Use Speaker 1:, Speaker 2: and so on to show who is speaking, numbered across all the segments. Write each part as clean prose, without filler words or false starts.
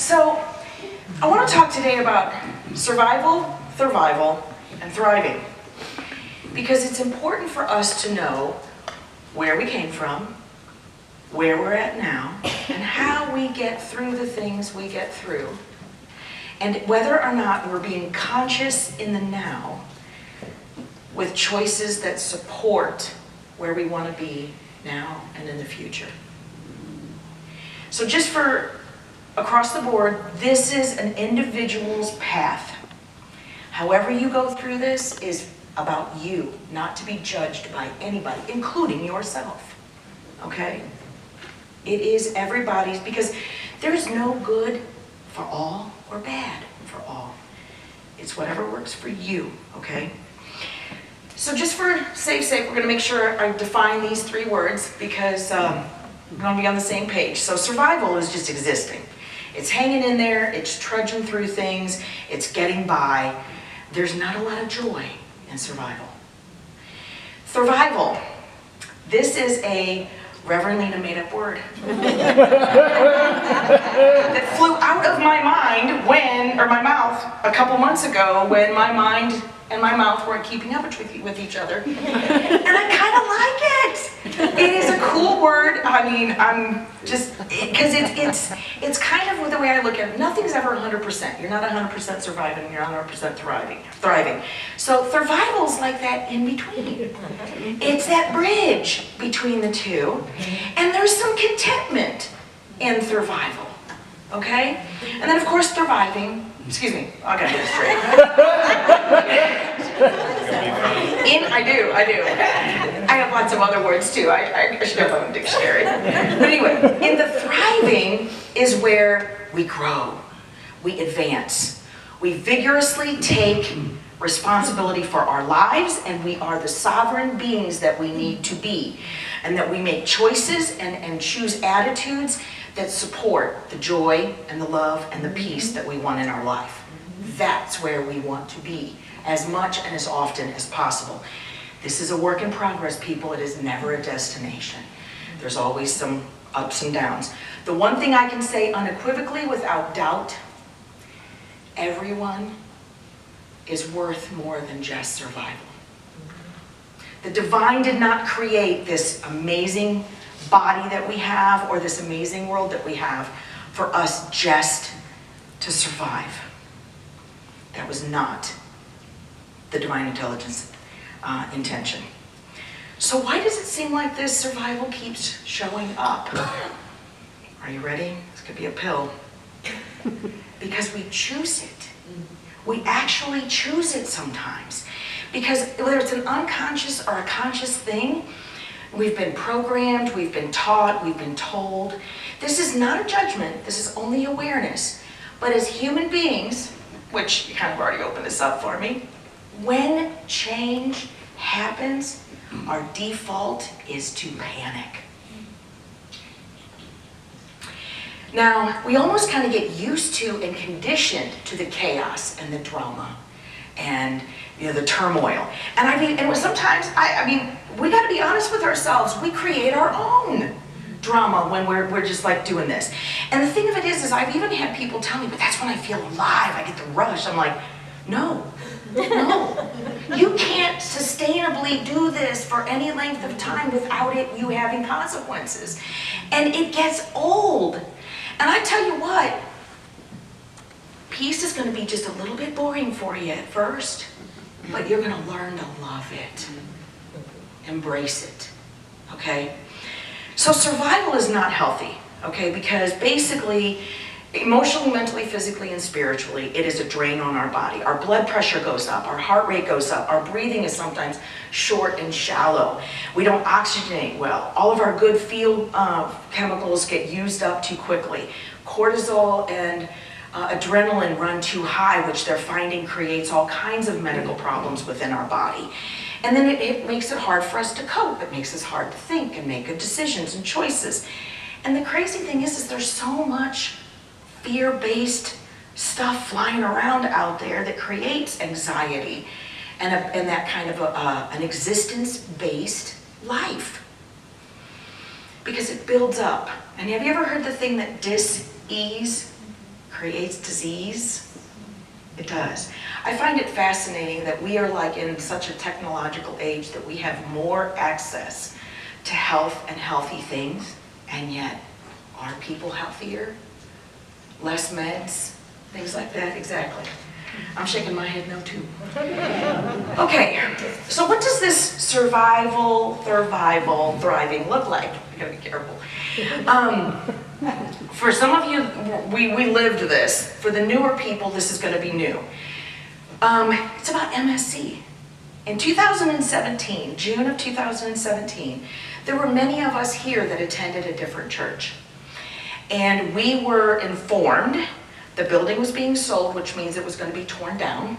Speaker 1: So, I want to talk today about survival, survival, and thriving. Because it's important for us to know where we came from, where we're at now, and how we get through the things we get through. And whether or not we're being conscious in the now with choices that support where we want to be now and in the future. So just for across the board, this is an individual's path. However you go through this is about you, not to be judged by anybody, including yourself. Okay? It is everybody's, because there's no good for all or bad for all. It's whatever works for you, okay? So just for safe sake, we're going to make sure I define these three words because we're going to be on the same page. So survival is just existing. It's hanging in there, it's trudging through things, it's getting by. There's not a lot of joy in survival. Survival. This is a Reverend Lena made-up word that flew out of my mind my mouth a couple months ago when my mind and my mouth weren't keeping up with each other. And I kind of like it. It is a cool word. I mean, I'm just, because it's kind of the way I look at it. Nothing's ever 100%. You're not 100% surviving, you're not 100% thriving. So survival's like that in between. It's that bridge between the two. And there's some contentment in survival. Okay? And then of course thriving. Excuse me, I gotta get it straight. I do. I have lots of other words too. I should have my own dictionary. But anyway, in the thriving is where we grow, we advance. We vigorously take responsibility for our lives, and we are the sovereign beings that we need to be. And that we make choices and choose attitudes that support the joy and the love and the peace that we want in our life. That's where we want to be, as much and as often as possible. This is a work in progress, people. It is never a destination. There's always some ups and downs. The one thing I can say unequivocally, without doubt, everyone is worth more than just survival. The divine did not create this amazing body that we have or this amazing world that we have for us just to survive. That was not the divine intelligence intention. So why does it seem like this survival keeps showing up? Are you ready? This could be a pill. Because we choose it. We actually choose it sometimes. Because whether it's an unconscious or a conscious thing, we've been programmed, we've been taught, we've been told. This is not a judgment, this is only awareness. But as human beings, which you kind of already opened this up for me, when change happens, our default is to panic. Now, we almost kind of get used to and conditioned to the chaos and the drama and the turmoil. And sometimes, we got to be honest with ourselves. We create our own drama when we're just like doing this. And the thing of it is I've even had people tell me, but that's when I feel alive, I get the rush. I'm like, no. You can't sustainably do this for any length of time without you having consequences. And it gets old. And I tell you what, peace is going to be just a little bit boring for you at first, but you're going to learn to love it. Embrace it. Okay? So survival is not healthy, okay? Because basically, emotionally, mentally, physically, and spiritually, it is a drain on our body. Our blood pressure goes up, our heart rate goes up, our breathing is sometimes short and shallow. We don't oxygenate well. All of our good feel chemicals get used up too quickly. Cortisol and adrenaline run too high, which they're finding creates all kinds of medical problems within our body. And then it makes it hard for us to cope. It makes us hard to think and make good decisions and choices. And the crazy thing is there's so much fear-based stuff flying around out there that creates anxiety and that kind of an existence-based life. Because it builds up. And have you ever heard the thing that dis-ease creates disease. It does. I find it fascinating that we are like in such a technological age that we have more access to health and healthy things, and yet are people healthier? Less meds? Things like that? Exactly. I'm shaking my head no too. Okay, so what does this survival, thriving look like? I gotta be careful. For some of you, we lived this. For the newer people, this is gonna be new. It's about MSC. In 2017, June of 2017, there were many of us here that attended a different church. And we were informed the building was being sold, which means it was going to be torn down.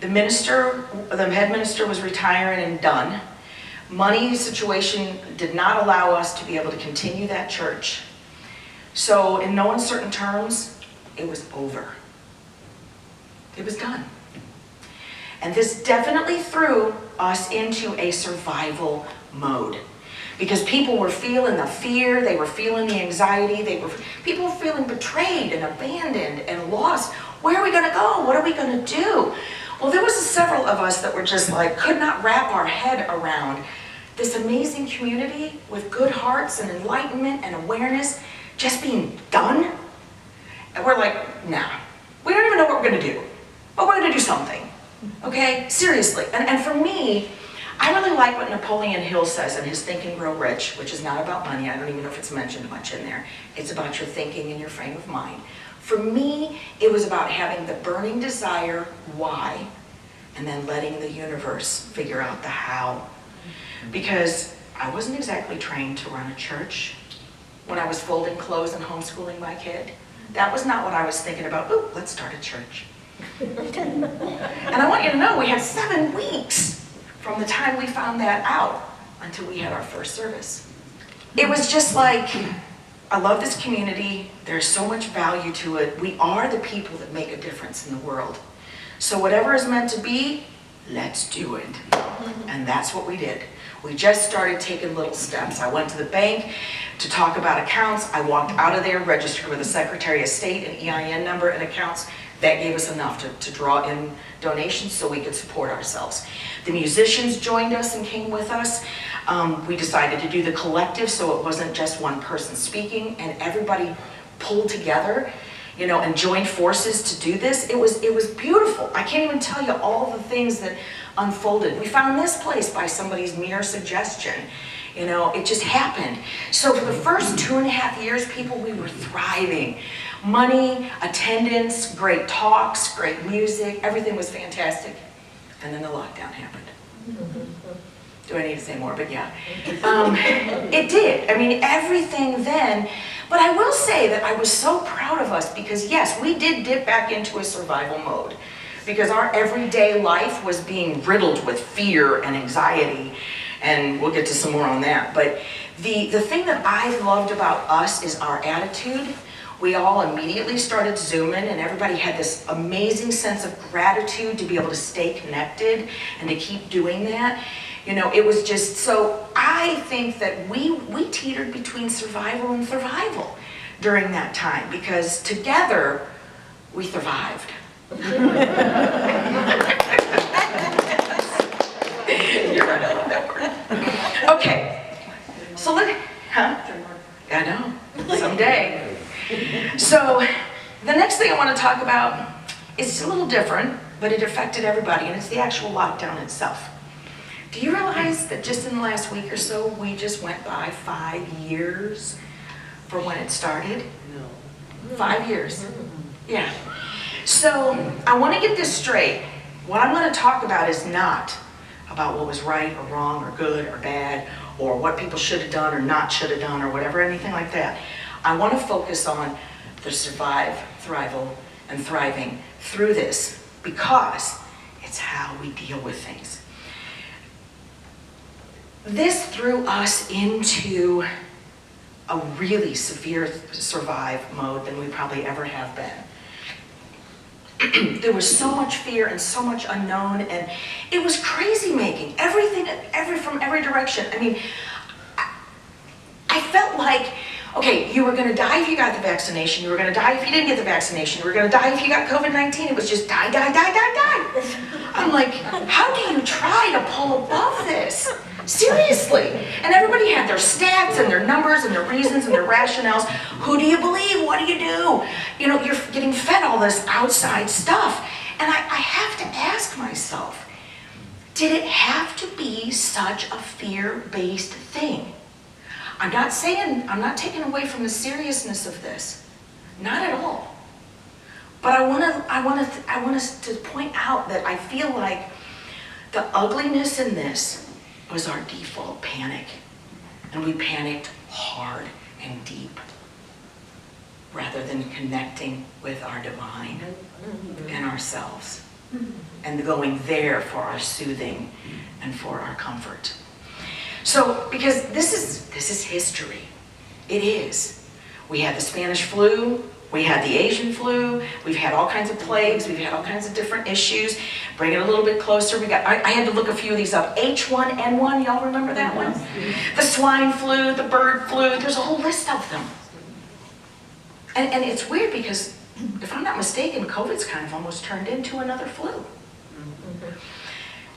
Speaker 1: The head minister was retiring and done. Money situation did not allow us to be able to continue that church. So in no uncertain terms, it was over. It was done. And this definitely threw us into a survival mode. Because people were feeling the fear, they were feeling the anxiety, people were feeling betrayed and abandoned and lost. Where are we gonna go? What are we gonna do? Well, there was several of us that were just like, could not wrap our head around this amazing community with good hearts and enlightenment and awareness just being done. And we're like, nah, we don't even know what we're gonna do, but we're gonna do something, okay? Seriously, and for me, I really like what Napoleon Hill says in his Think and Grow Rich, which is not about money. I don't even know if it's mentioned much in there. It's about your thinking and your frame of mind. For me, it was about having the burning desire, why, and then letting the universe figure out the how. Because I wasn't exactly trained to run a church when I was folding clothes and homeschooling my kid. That was not what I was thinking about. Ooh, let's start a church. And I want you to know we had 7 weeks from the time we found that out until we had our first service. It was just like, I love this community. There's so much value to it. We are the people that make a difference in the world. So whatever is meant to be, let's do it. And that's what we did. We just started taking little steps. I went to the bank to talk about accounts. I walked out of there, registered with the Secretary of State, an EIN number and accounts. That gave us enough to draw in donations so we could support ourselves. The musicians joined us and came with us. We decided to do the collective so it wasn't just one person speaking, and everybody pulled together, and joined forces to do this. It was beautiful. I can't even tell you all the things that unfolded. We found this place by somebody's mere suggestion. It just happened. So for the first 2.5 years, people, we were thriving. Money, attendance, great talks, great music, everything was fantastic. And then the lockdown happened. Do I need to say more? But yeah. It did. I mean, everything then. But I will say that I was so proud of us because, yes, we did dip back into a survival mode because our everyday life was being riddled with fear and anxiety. And we'll get to some more on that. But the thing that I loved about us is our attitude. We all immediately started Zooming, and everybody had this amazing sense of gratitude to be able to stay connected and to keep doing that. It was just, so I think that we teetered between survival and thrival during that time, because together we survived. You're right, I love that word. Okay, so I know, someday. So the next thing I want to talk about is a little different, but it affected everybody, and it's the actual lockdown itself. Do you realize that just in the last week or so, we just went by 5 years for when it started? No. 5 years. Yeah. So I want to get this straight. What I'm going to talk about is not about what was right or wrong or good or bad or what people should have done or not should have done or whatever, anything like that. I want to focus on the survive, thrival, and thriving through this because it's how we deal with things. This threw us into a really severe survive mode than we probably ever have been. There was so much fear and so much unknown, and it was crazy making. Everything, from every direction. I mean, I felt like, Okay, you were gonna die if you got the vaccination. You were gonna die if you didn't get the vaccination. You were gonna die if you got COVID-19. It was just die, die, die, die, die. I'm like, how do you try to pull above this? Seriously. And everybody had their stats and their numbers and their reasons and their rationales. Who do you believe? What do you do? You know, you're getting fed all this outside stuff. And I have to ask myself, did it have to be such a fear-based thing? I'm not taking away from the seriousness of this. Not at all. But I want us to point out that I feel like the ugliness in this was our default panic. And we panicked hard and deep rather than connecting with our divine and ourselves and going there for our soothing and for our comfort. So, because this is history. It is. We had the Spanish flu, we had the Asian flu, we've had all kinds of plagues, we've had all kinds of different issues. Bring it a little bit closer. I had to look a few of these up. H1N1, y'all remember that one? The swine flu, the bird flu, there's a whole list of them. And it's weird because, if I'm not mistaken, COVID's kind of almost turned into another flu.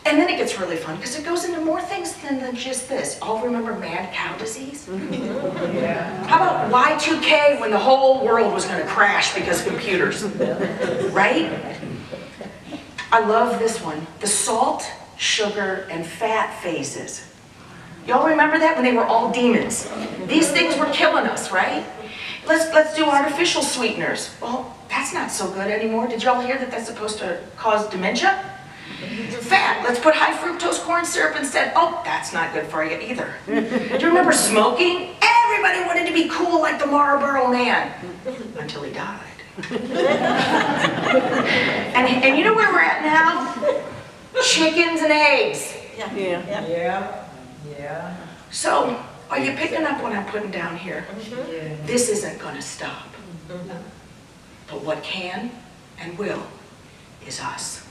Speaker 1: And then it gets really fun because it goes into more things than just this. All remember mad cow disease? Yeah. How about Y2K when the whole world was going to crash because of computers? Right? I love this one. The salt, sugar, and fat phases. Y'all remember that when they were all demons? These things were killing us, right? Let's do artificial sweeteners. Well, that's not so good anymore. Did y'all hear that that's supposed to cause dementia? Fat, let's put high fructose corn syrup instead. Oh, that's not good for you either. Do you remember smoking? Everybody wanted to be cool like the Marlboro Man. Until he died. and you know where we're at now? Chickens and eggs.
Speaker 2: Yeah.
Speaker 1: So, are you picking up what I'm putting down here? This isn't going to stop. But what can and will is us.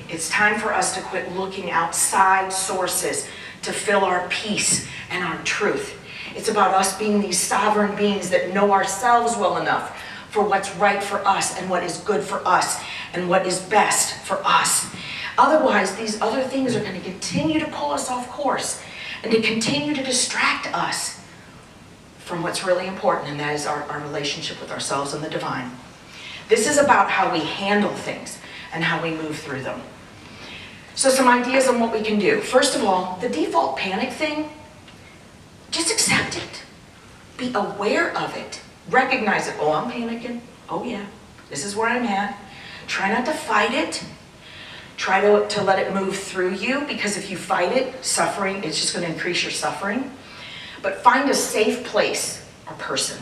Speaker 1: It's time for us to quit looking outside sources to fill our peace and our truth. It's about us being these sovereign beings that know ourselves well enough for what's right for us and what is good for us and what is best for us. Otherwise, these other things are going to continue to pull us off course and to continue to distract us from what's really important, and that is our relationship with ourselves and the divine. This is about how we handle things and how we move through them. So some ideas on what we can do. First of all, the default panic thing, just accept it. Be aware of it. Recognize it. Oh, I'm panicking. Oh yeah, this is where I'm at. Try not to fight it. Try to let it move through you, because if you fight it, suffering, it's just going to increase your suffering. But find a safe place or person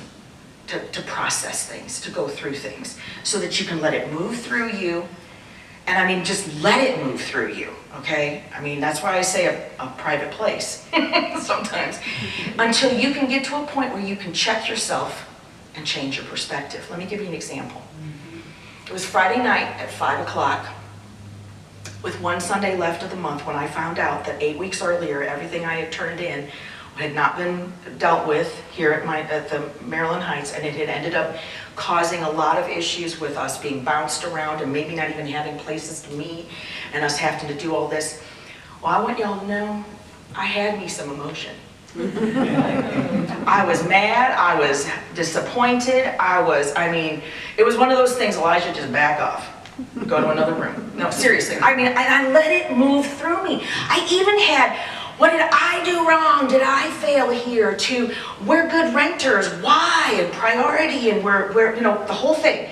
Speaker 1: to process things, to go through things, so that you can let it move through you. And I mean, just let it move through you, okay? I mean, that's why I say a private place sometimes. Until you can get to a point where you can check yourself and change your perspective. Let me give you an example. It was Friday night at 5 o'clock, with one Sunday left of the month, when I found out that 8 weeks earlier, everything I had turned in had not been dealt with here at the Maryland Heights, and it had ended up causing a lot of issues with us being bounced around and maybe not even having places to meet and us having to do all this. Well, I want y'all to know, I had me some emotion. I was mad, I was disappointed, I mean, it was one of those things, Elijah, just back off. Go to another room. No, seriously. I mean, I let it move through me. I even had, what did I do wrong? Did I fail here? To, we're good renters. Why? And priority, and we're you know, the whole thing.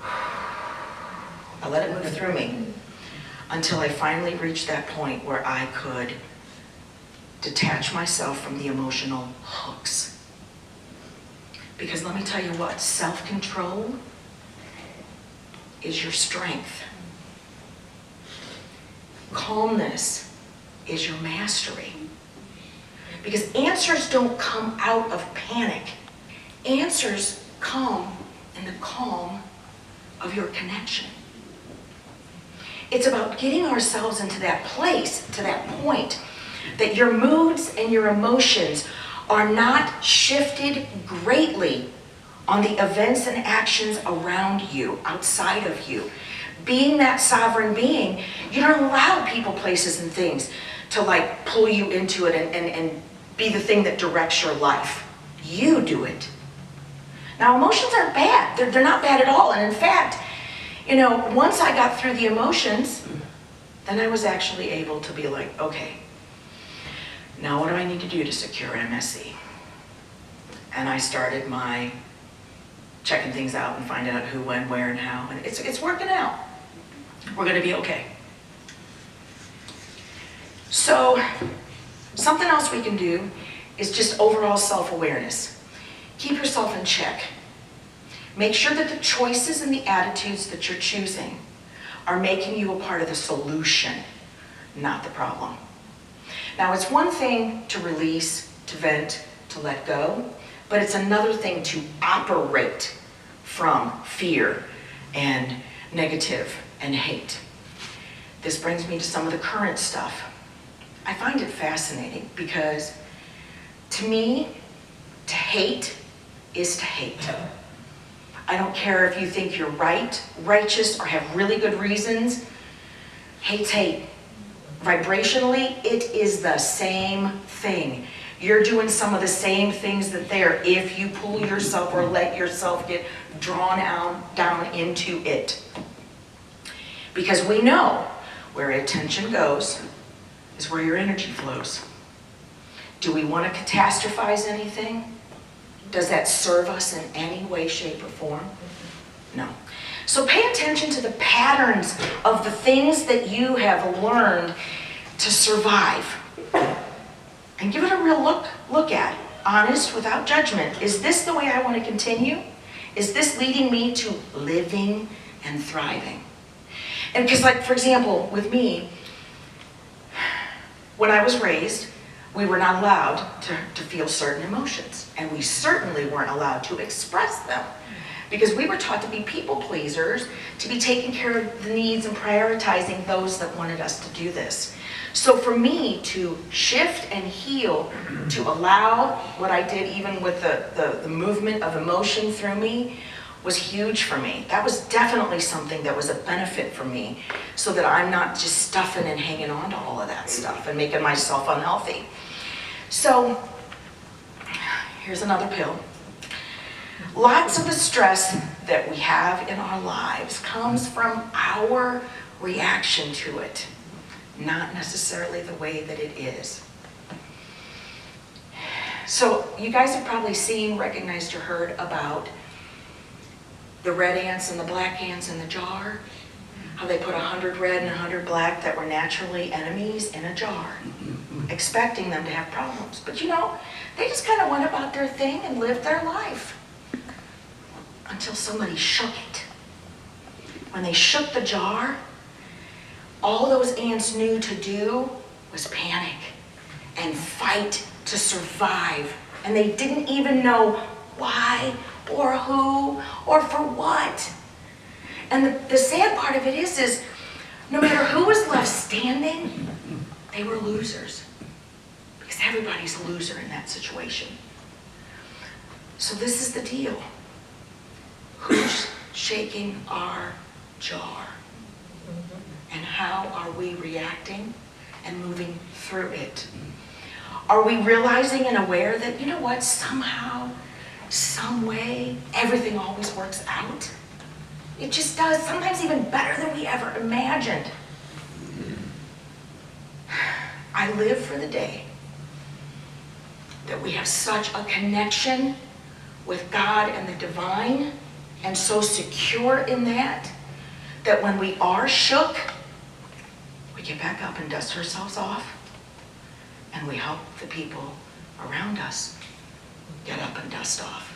Speaker 1: I let it move through me until I finally reached that point where I could detach myself from the emotional hooks. Because let me tell you what, self-control is your strength. Calmness is your mastery. Because answers don't come out of panic. Answers come in the calm of your connection. It's about getting ourselves into that place, to that point, that your moods and your emotions are not shifted greatly on the events and actions around you, outside of you. Being that sovereign being, you don't allow people, places, and things to like pull you into it and be the thing that directs your life. You do it. Now, emotions aren't bad. They're not bad at all. And in fact, you know, once I got through the emotions, then I was actually able to be like, okay, now what do I need to do to secure MSC? And I started my checking things out and finding out who, when, where, and how. And it's working out. We're going to be okay. So something else we can do is just overall self-awareness. Keep yourself in check. Make sure that the choices and the attitudes that you're choosing are making you a part of the solution, not the problem. Now, it's one thing to release, to vent, to let go, but it's another thing to operate from fear and negative and hate. This brings me to some of the current stuff. I find it fascinating because to me, to hate is to hate. I don't care if you think you're right, righteous, or have really good reasons. Hate's hate. Vibrationally, it is the same thing. You're doing some of the same things that they're if you pull yourself or let yourself get drawn out, down into it. Because we know where attention goes is where your energy flows. Do we want to catastrophize anything? Does that serve us in any way, shape, or form? No. So pay attention to the patterns of the things that you have learned to survive. And give it a real look at. Honest, without judgment. Is this the way I want to continue? Is this leading me to living and thriving? And because, like, for example, with me, when I was raised, we were not allowed to feel certain emotions. And we certainly weren't allowed to express them. Because we were taught to be people pleasers, to be taking care of the needs and prioritizing those that wanted us to do this. So for me to shift and heal, to allow what I did even with the movement of emotion through me, was huge for me. That was definitely something that was a benefit for me, so that I'm not just stuffing and hanging on to all of that stuff and making myself unhealthy. So here's another pill. Lots of the stress that we have in our lives comes from our reaction to it, not necessarily the way that it is. So you guys have probably seen, recognized, or heard about the red ants and the black ants in the jar. How they put 100 red and 100 black that were naturally enemies in a jar, expecting them to have problems. But you know, they just kind of went about their thing and lived their life. Until somebody shook it. When they shook the jar, all those ants knew to do was panic and fight to survive. And they didn't even know why or who or for what. And the sad part of it is no matter who was left standing, they were losers. Because everybody's a loser in that situation. So this is the deal. Who's shaking our jar? And how are we reacting and moving through it? Are we realizing and aware that, you know what, somehow, some way, everything always works out? It just does, sometimes even better than we ever imagined. I live for the day that we have such a connection with God and the divine, and so secure in that, that when we are shook, we get back up and dust ourselves off, and we help the people around us get up and dust off.